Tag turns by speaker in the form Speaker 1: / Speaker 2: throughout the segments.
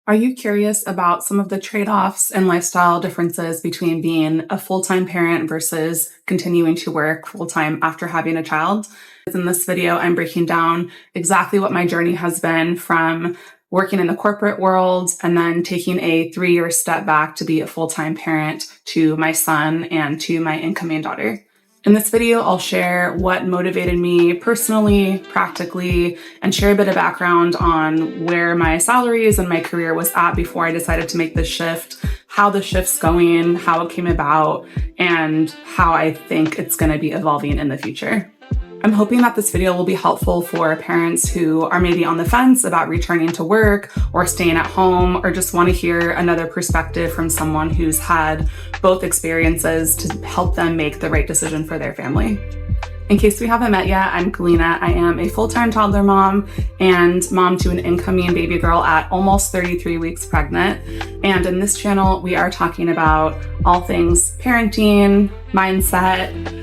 Speaker 1: Are you curious about some of the trade-offs and lifestyle differences between being a full-time parent versus continuing to work full-time after having a child? In this video, I'm breaking down exactly what my journey has been from working in the corporate world and then taking a 3-year step back to be a full-time parent to my son and to my incoming daughter. In this video, I'll share what motivated me personally, practically, and share a bit of background on where my salaries and my career was at before I decided to make this shift, how the shift's going, how it came about, and how I think it's going to be evolving in the future. I'm hoping that this video will be helpful for parents who are maybe on the fence about returning to work or staying at home, or just want to hear another perspective from someone who's had both experiences to help them make the right decision for their family. In case we haven't met yet, I'm Galina. I am a full-time toddler mom and mom to an incoming baby girl at almost 33 weeks pregnant. And in this channel, we are talking about all things parenting, mindset.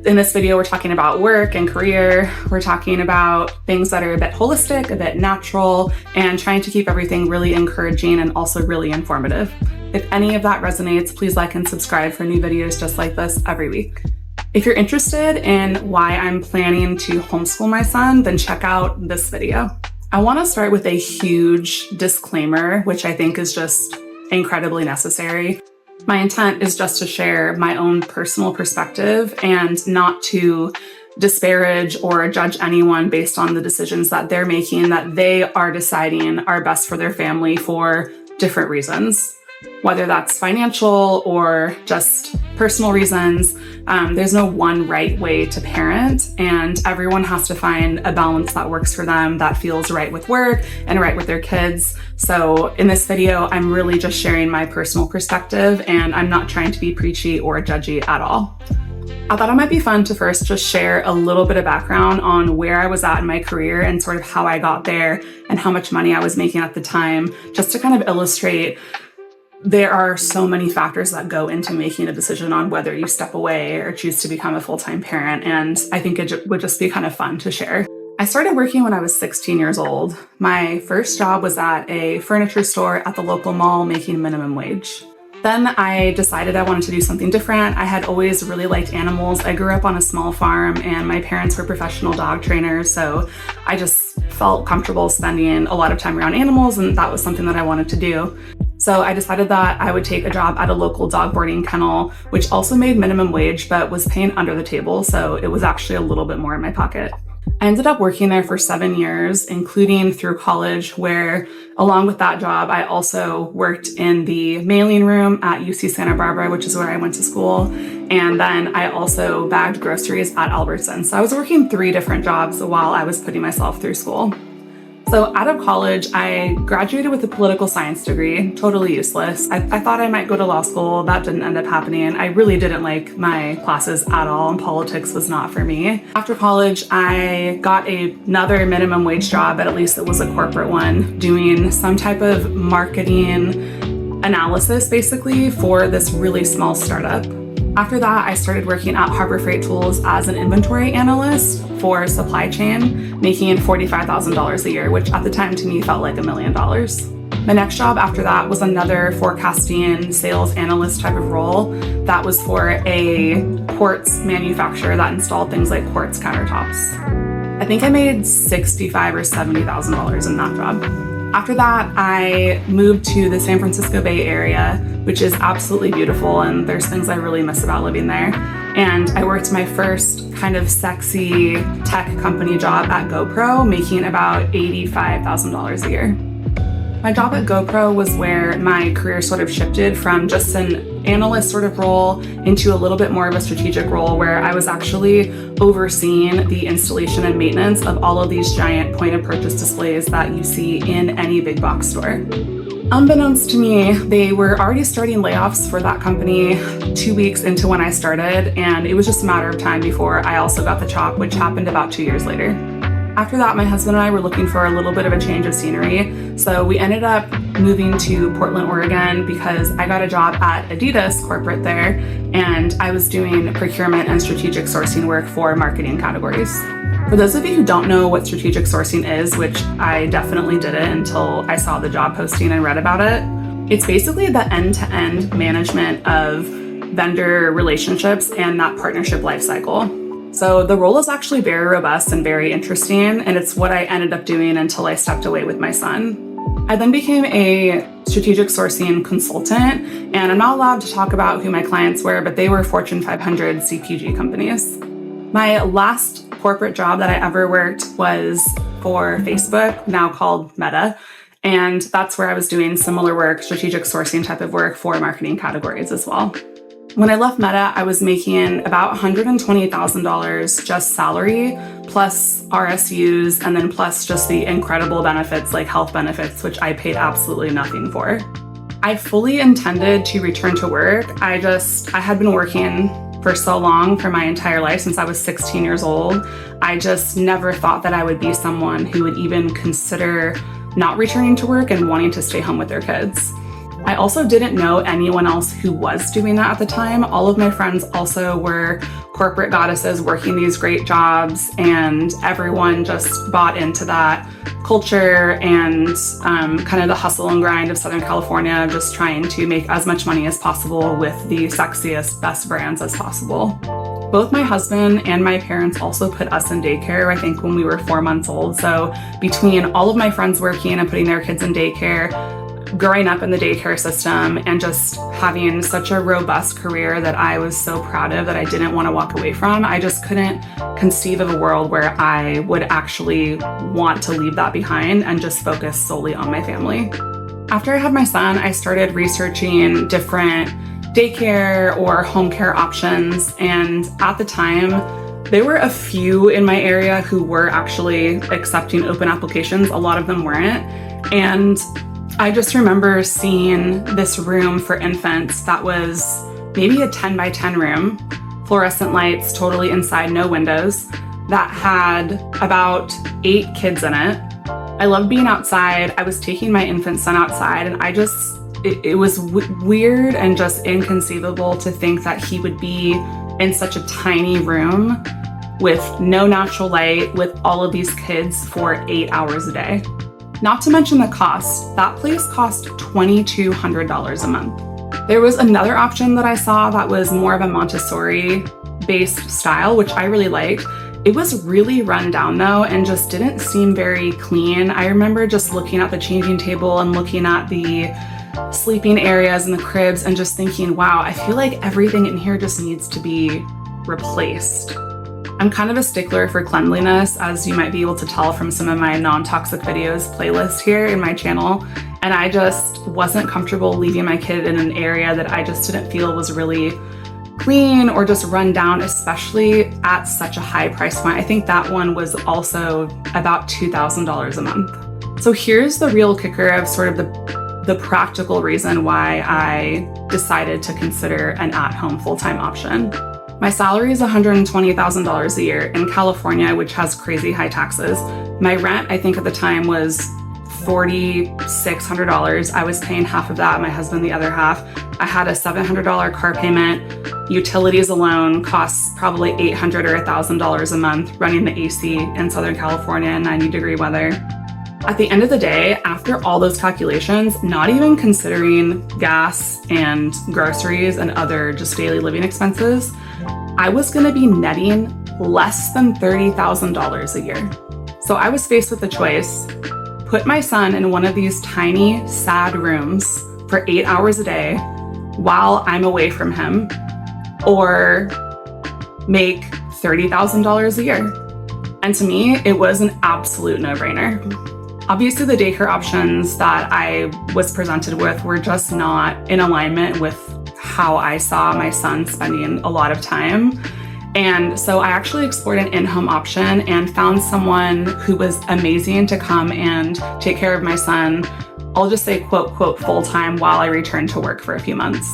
Speaker 1: In this video, we're talking about work and career. We're talking about things that are a bit holistic, a bit natural, and trying to keep everything really encouraging and also really informative. If any of that resonates, please like and subscribe for new videos just like this every week. If you're interested in why I'm planning to homeschool my son, then check out this video. I want to start with a huge disclaimer, which I think is just incredibly necessary. My intent is just to share my own personal perspective and not to disparage or judge anyone based on the decisions that they're making, that they are deciding are best for their family for different reasons, whether that's financial or just personal reasons. There's no one right way to parent, and everyone has to find a balance that works for them, that feels right with work and right with their kids. So in this video, I'm really just sharing my personal perspective, and I'm not trying to be preachy or judgy at all. I thought it might be fun to first just share a little bit of background on where I was at in my career and sort of how I got there and how much money I was making at the time, just to kind of illustrate there are so many factors that go into making a decision on whether you step away or choose to become a full-time parent, and I think it would just be kind of fun to share. I started working when I was 16 years old. My first job was at a furniture store at the local mall making minimum wage. Then I decided I wanted to do something different. I had always really liked animals. I grew up on a small farm and my parents were professional dog trainers, so I just felt comfortable spending a lot of time around animals, and that was something that I wanted to do. So I decided that I would take a job at a local dog boarding kennel, which also made minimum wage, but was paying under the table, so it was actually a little bit more in my pocket. I ended up working there for 7 years, including through college, where along with that job, I also worked in the mailing room at UC Santa Barbara, which is where I went to school. And then I also bagged groceries at Albertsons. So I was working 3 different jobs while I was putting myself through school. So out of college, I graduated with a political science degree, totally useless. I thought I might go to law school. That didn't end up happening. I really didn't like my classes at all, and politics was not for me. After college, I got another minimum wage job, but at least it was a corporate one, doing some type of marketing analysis basically for this really small startup. After that, I started working at Harbor Freight Tools as an inventory analyst for supply chain, making $45,000 a year, which at the time to me felt like $1 million. My next job after that was another forecasting sales analyst type of role. That was for a quartz manufacturer that installed things like quartz countertops. I think I made $65,000 or $70,000 in that job. After that, I moved to the San Francisco Bay Area, which is absolutely beautiful, and there's things I really miss about living there. And I worked my first kind of sexy tech company job at GoPro, making about $85,000 a year. My job at GoPro was where my career sort of shifted from just an analyst sort of role into a little bit more of a strategic role, where I was actually overseeing the installation and maintenance of all of these giant point of purchase displays that you see in any big box store. Unbeknownst to me, they were already starting layoffs for that company 2 weeks into when I started, and it was just a matter of time before I also got the job, which happened about 2 years later. After that, my husband and I were looking for a little bit of a change of scenery, so we ended up moving to Portland, Oregon, because I got a job at Adidas corporate there, and I was doing procurement and strategic sourcing work for marketing categories. For those of you who don't know what strategic sourcing is, which I definitely didn't until I saw the job posting and read about it, it's basically the end-to-end management of vendor relationships and that partnership lifecycle. So the role is actually very robust and very interesting, and it's what I ended up doing until I stepped away with my son. I then became a strategic sourcing consultant, and I'm not allowed to talk about who my clients were, but they were Fortune 500 CPG companies. My last corporate job that I ever worked was for Facebook, now called Meta, and that's where I was doing similar work, strategic sourcing type of work for marketing categories as well. When I left Meta, I was making about $120,000 just salary, plus RSUs, and then plus just the incredible benefits like health benefits, which I paid absolutely nothing for. I fully intended to return to work. I had been working for so long for my entire life since I was 16 years old. I just never thought that I would be someone who would even consider not returning to work and wanting to stay home with their kids. I also didn't know anyone else who was doing that at the time. All of my friends also were corporate goddesses working these great jobs, and everyone just bought into that culture and kind of the hustle and grind of Southern California, just trying to make as much money as possible with the sexiest, best brands as possible. Both my husband and my parents also put us in daycare, I think when we were 4 months old. So between all of my friends working and putting their kids in daycare, growing up in the daycare system, and just having such a robust career that I was so proud of that I didn't want to walk away from, I just couldn't conceive of a world where I would actually want to leave that behind and just focus solely on my family. After I had my son, I started researching different daycare or home care options, and at the time, there were a few in my area who were actually accepting open applications. A lot of them weren't, and I just remember seeing this room for infants that was maybe a 10 by 10 room, fluorescent lights totally inside, no windows, that had about 8 kids in it. I loved being outside. I was taking my infant son outside, and it was weird and just inconceivable to think that he would be in such a tiny room with no natural light with all of these kids for 8 hours a day. Not to mention the cost. That place cost $2,200 a month. There was another option that I saw that was more of a Montessori-based style, which I really liked. It was really run down though, and just didn't seem very clean. I remember just looking at the changing table and looking at the sleeping areas and the cribs and just thinking, wow, I feel like everything in here just needs to be replaced. I'm kind of a stickler for cleanliness, as you might be able to tell from some of my non-toxic videos playlist here in my channel. And I just wasn't comfortable leaving my kid in an area that I just didn't feel was really clean or just run down, especially at such a high price point. I think that one was also about $2,000 a month. So here's the real kicker of sort of the practical reason why I decided to consider an at-home full-time option. My salary is $120,000 a year in California, which has crazy high taxes. My rent, I think at the time, was $4,600. I was paying half of that, my husband the other half. I had a $700 car payment. Utilities alone costs probably $800 or $1,000 a month running the AC in Southern California in 90-degree weather. At the end of the day, after all those calculations, not even considering gas and groceries and other just daily living expenses, I was going to be netting less than $30,000 a year. So I was faced with the choice: put my son in one of these tiny, sad rooms for 8 hours a day while I'm away from him, or make $30,000 a year. And to me, it was an absolute no-brainer. Obviously, the daycare options that I was presented with were just not in alignment with how I saw my son spending a lot of time. And so I actually explored an in-home option and found someone who was amazing to come and take care of my son, I'll just say quote, quote, full-time while I returned to work for a few months.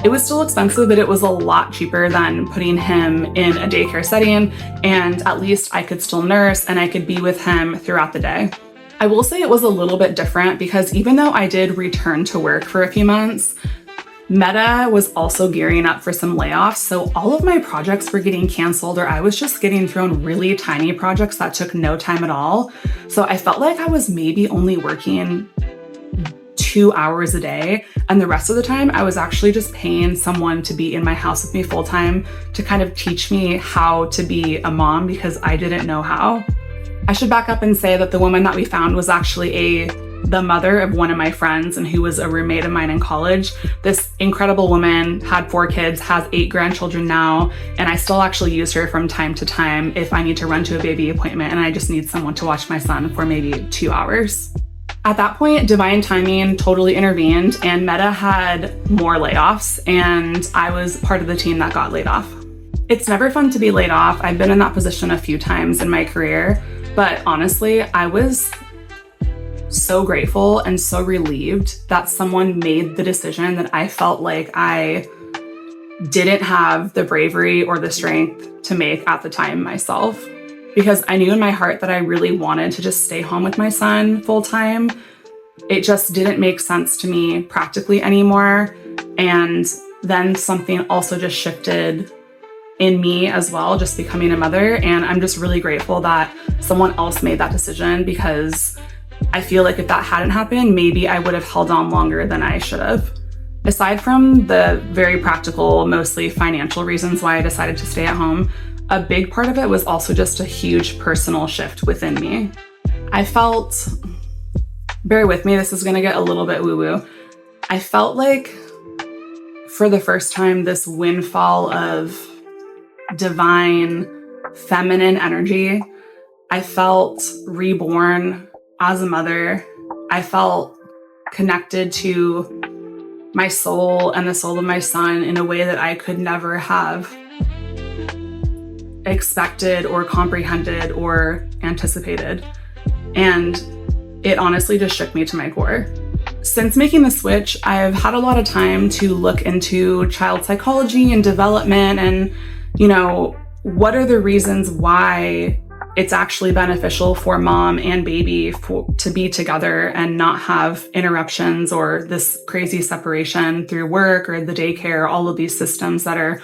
Speaker 1: It was still expensive, but it was a lot cheaper than putting him in a daycare setting, and at least I could still nurse and I could be with him throughout the day. I will say it was a little bit different because even though I did return to work for a few months, Meta was also gearing up for some layoffs, so all of my projects were getting canceled, or I was just getting thrown really tiny projects that took no time at all. So I felt like I was maybe only working 2 hours a day, and the rest of the time I was actually just paying someone to be in my house with me full time to kind of teach me how to be a mom, because I didn't know how. I should back up and say that the woman that we found was actually the mother of one of my friends and who was a roommate of mine in college. This incredible woman had 4 kids, has 8 grandchildren now, and I still actually use her from time to time if I need to run to a baby appointment and I just need someone to watch my son for maybe 2 hours. At that point, divine timing totally intervened, and Meta had more layoffs, and I was part of the team that got laid off. It's never fun to be laid off. I've been in that position a few times in my career, but honestly, I was so grateful and so relieved that someone made the decision that I felt like I didn't have the bravery or the strength to make at the time myself. Because I knew in my heart that I really wanted to just stay home with my son full time. It just didn't make sense to me practically anymore. And then something also just shifted in me as well, just becoming a mother. And I'm just really grateful that someone else made that decision, because I feel like if that hadn't happened, maybe I would have held on longer than I should have. Aside from the very practical, mostly financial reasons why I decided to stay at home, a big part of it was also just a huge personal shift within me. I felt, bear with me, this is gonna get a little bit woo-woo. I felt like for the first time, this windfall of divine feminine energy. I felt reborn as a mother. I felt connected to my soul and the soul of my son in a way that I could never have expected or comprehended or anticipated. And it honestly just shook me to my core. Since making the switch, I've had a lot of time to look into child psychology and development and, what are the reasons why it's actually beneficial for mom and baby to be together and not have interruptions or this crazy separation through work or the daycare, all of these systems that are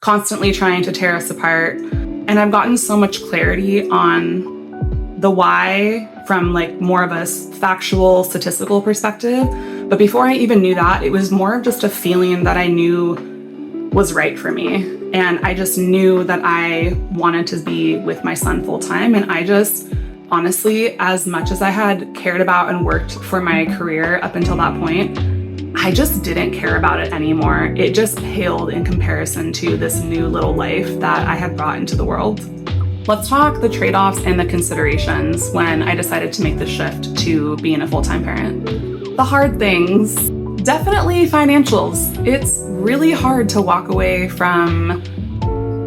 Speaker 1: constantly trying to tear us apart. And I've gotten so much clarity on the why from more of a factual, statistical perspective. But before I even knew that, it was more of just a feeling that I knew was right for me. And I just knew that I wanted to be with my son full time. And I just, honestly, as much as I had cared about and worked for my career up until that point, I just didn't care about it anymore. It just paled in comparison to this new little life that I had brought into the world. Let's talk the trade-offs and the considerations when I decided to make the shift to being a full-time parent. The hard things, definitely financials. It's really hard to walk away from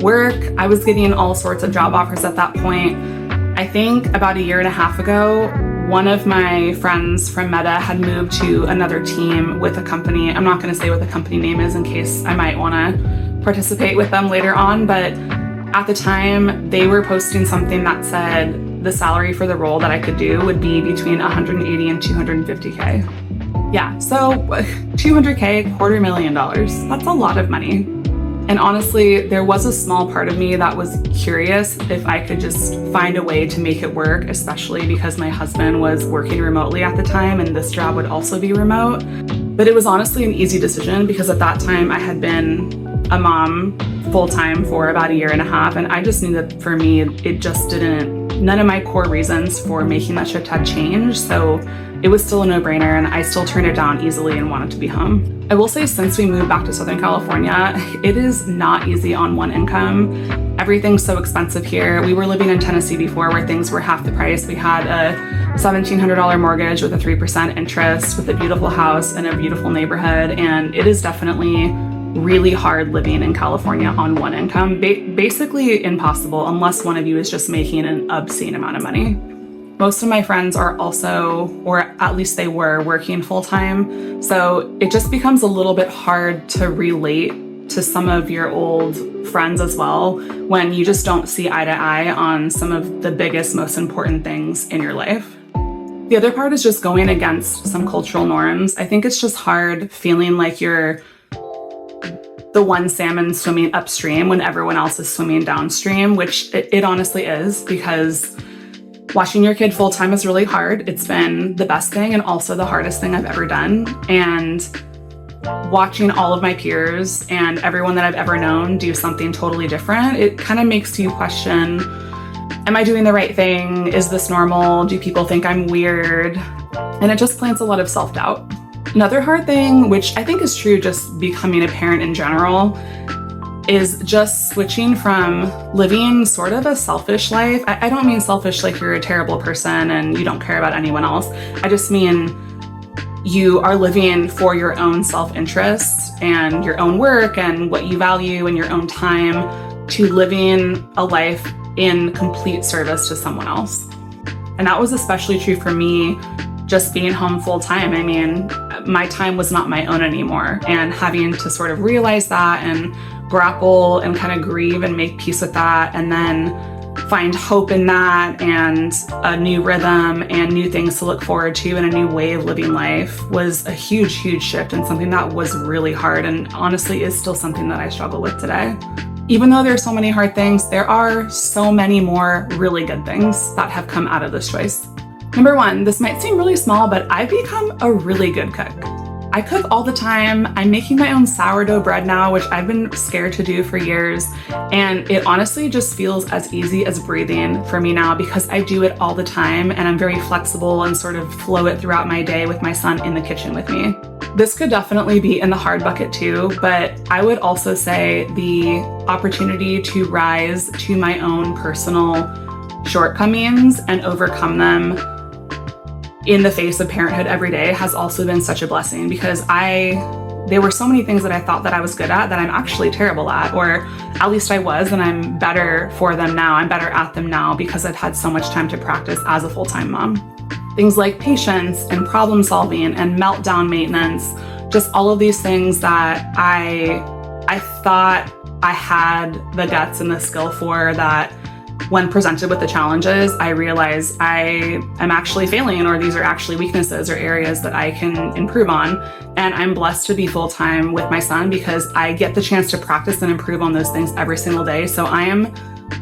Speaker 1: work. I was getting all sorts of job offers at that point. I think about a year and a half ago, one of my friends from Meta had moved to another team with a company. I'm not going to say what the company name is in case I might want to participate with them later on, but at the time they were posting something that said the salary for the role that I could do would be between 180 and 250K. Yeah, so 200K, $250,000. That's a lot of money. And honestly, there was a small part of me that was curious if I could just find a way to make it work, especially because my husband was working remotely at the time and this job would also be remote. But it was honestly an easy decision because at that time I had been a mom full-time for about a year and a half. And I just knew that for me, it just none of my core reasons for making that shift had changed. So it was still a no-brainer and I still turned it down easily and wanted to be home. I will say since we moved back to Southern California, it is not easy on one income. Everything's so expensive here. We were living in Tennessee before where things were half the price. We had a $1,700 mortgage with a 3% interest with a beautiful house in a beautiful neighborhood. And it is definitely really hard living in California on one income. Basically impossible unless one of you is just making an obscene amount of money. Most of my friends are also, or at least they were, working full-time. So it just becomes a little bit hard to relate to some of your old friends as well when you just don't see eye to eye on some of the biggest, most important things in your life. The other part is just going against some cultural norms. I think it's just hard feeling like you're the one salmon swimming upstream when everyone else is swimming downstream, which it honestly is, because watching your kid full-time is really hard. It's been the best thing and also the hardest thing I've ever done. And watching all of my peers and everyone that I've ever known do something totally different, it kind of makes you question, am I doing the right thing? Is this normal? Do people think I'm weird? And it just plants a lot of self-doubt. Another hard thing, which I think is true just becoming a parent in general, is just switching from living sort of a selfish life. I don't mean selfish like you're a terrible person and you don't care about anyone else. I just mean you are living for your own self-interest and your own work and what you value and your own time, to living a life in complete service to someone else. And that was especially true for me just being home full time. I mean, my time was not my own anymore, and having to sort of realize that and grapple and kind of grieve and make peace with that, and then find hope in that and a new rhythm and new things to look forward to and a new way of living life was a huge, huge shift, and something that was really hard, and honestly is still something that I struggle with today. Even though there's so many hard things, there are so many more really good things that have come out of this choice. Number one, this might seem really small, but I've become a really good cook. I cook all the time. I'm making my own sourdough bread now, which I've been scared to do for years. And it honestly just feels as easy as breathing for me now, because I do it all the time and I'm very flexible and sort of flow it throughout my day with my son in the kitchen with me. This could definitely be in the hard bucket too, but I would also say the opportunity to rise to my own personal shortcomings and overcome them in the face of parenthood every day has also been such a blessing, because there were so many things that I thought that I was good at that I'm actually terrible at, or at least I was, and I'm better for them now. I'm better at them now because I've had so much time to practice as a full-time mom. Things like patience and problem solving and meltdown maintenance, just all of these things that I thought I had the guts and the skill for, that when presented with the challenges, I realize I am actually failing, or these are actually weaknesses or areas that I can improve on. And I'm blessed to be full-time with my son because I get the chance to practice and improve on those things every single day. So I am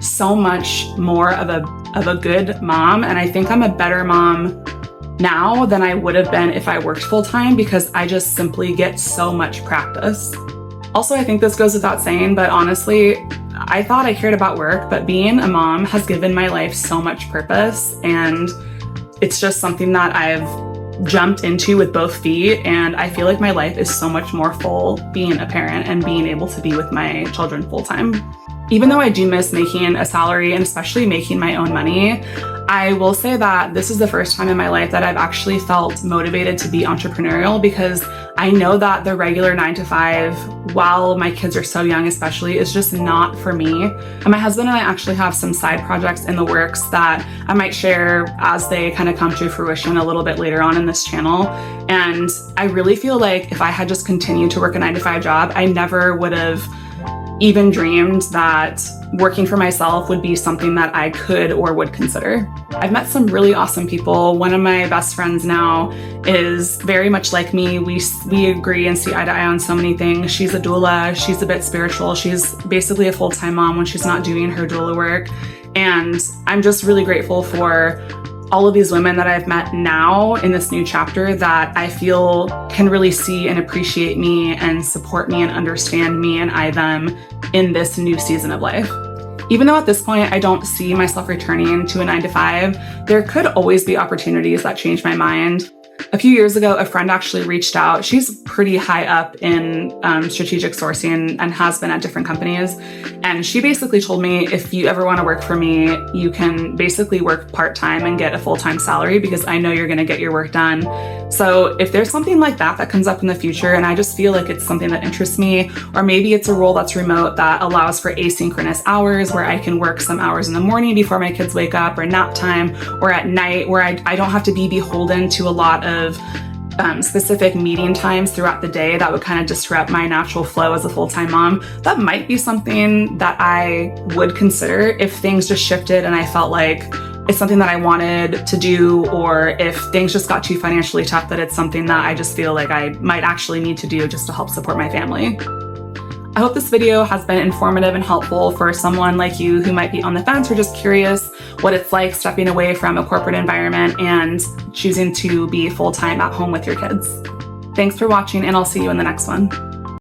Speaker 1: so much more of a good mom. And I think I'm a better mom now than I would have been if I worked full-time, because I just simply get so much practice. Also, I think this goes without saying, but honestly, I thought I cared about work, but being a mom has given my life so much purpose, and it's just something that I've jumped into with both feet, and I feel like my life is so much more full being a parent and being able to be with my children full time. Even though I do miss making a salary and especially making my own money, I will say that this is the first time in my life that I've actually felt motivated to be entrepreneurial, because I know that the regular 9-to-5, while my kids are so young especially, is just not for me. And my husband and I actually have some side projects in the works that I might share as they kind of come to fruition a little bit later on in this channel. And I really feel like if I had just continued to work a 9-to-5 job, I never would have even dreamed that working for myself would be something that I could or would consider. I've met some really awesome people. One of my best friends now is very much like me. We agree and see eye to eye on so many things. She's a doula. She's a bit spiritual. She's basically a full-time mom when she's not doing her doula work. And I'm just really grateful for all of these women that I've met now in this new chapter that I feel can really see and appreciate me and support me and understand me and I them in this new season of life. Even though at this point I don't see myself returning to a 9-to-5, there could always be opportunities that change my mind. A few years ago, a friend actually reached out. She's pretty high up in strategic sourcing and has been at different companies. And she basically told me, if you ever want to work for me, you can basically work part-time and get a full-time salary, because I know you're going to get your work done. So if there's something like that comes up in the future, and I just feel like it's something that interests me, or maybe it's a role that's remote that allows for asynchronous hours where I can work some hours in the morning before my kids wake up, or nap time, or at night where I don't have to be beholden to a lot of specific meeting times throughout the day that would kind of disrupt my natural flow as a full-time mom, that might be something that I would consider if things just shifted and I felt like it's something that I wanted to do, or if things just got too financially tough that it's something that I just feel like I might actually need to do just to help support my family. I hope this video has been informative and helpful for someone like you who might be on the fence or just curious what it's like stepping away from a corporate environment and choosing to be full-time at home with your kids. Thanks for watching, and I'll see you in the next one.